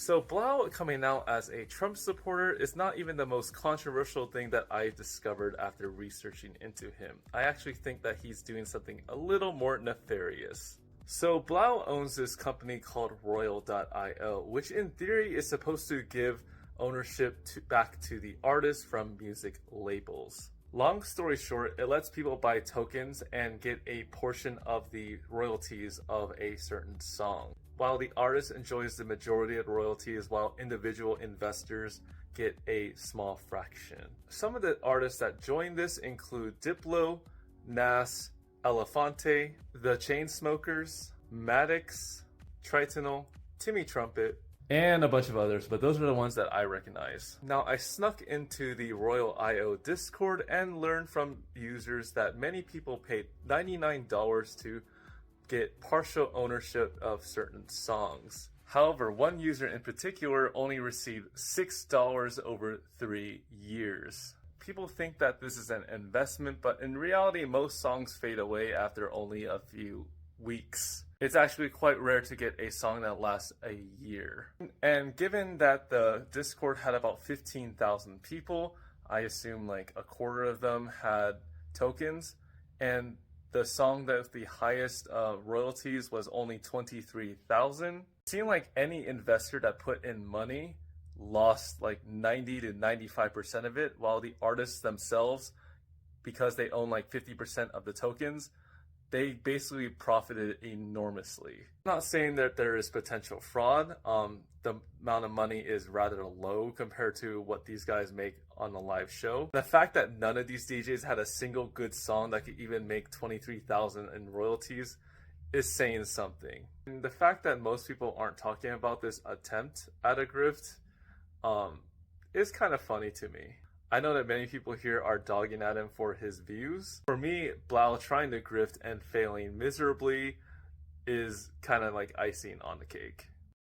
So Blau coming out as a Trump supporter is not even the most controversial thing that I've discovered after researching into him. I actually think that he's doing something a little more nefarious. So Blau owns this company called Royal.io, which in theory is supposed to give ownership back to the artists from music labels. Long story short, it lets people buy tokens and get a portion of the royalties of a certain song, while the artist enjoys the majority of the royalties, while individual investors get a small fraction. Some of the artists that join this include Diplo, Nas, Elefante, The Chainsmokers, Maddox, Tritonal, Timmy Trumpet, and a bunch of others, but those are the ones that I recognize. Now, I snuck into the Royal.io Discord and learned from users that many people paid $99 to get partial ownership of certain songs. However, one user in particular only received $6 over 3 years. People think that this is an investment, but in reality, most songs fade away after only a few weeks. It's actually quite rare to get a song that lasts a year. And given that the Discord had about 15,000 people, I assume like a quarter of them had tokens, and the song that the highest royalties was only 23,000. It seemed like any investor that put in money lost like 90 to 95% of it, while the artists themselves, because they own like 50% of the tokens, they basically profited enormously. I'm not saying that there is potential fraud. The amount of money is rather low compared to what these guys make on a live show. The fact that none of these DJs had a single good song that could even make 23,000 in royalties is saying something. And the fact that most people aren't talking about this attempt at a grift is kind of funny to me. I know that many people here are dogging at him for his views. For me, Blau trying to grift and failing miserably is kind of like icing on the cake.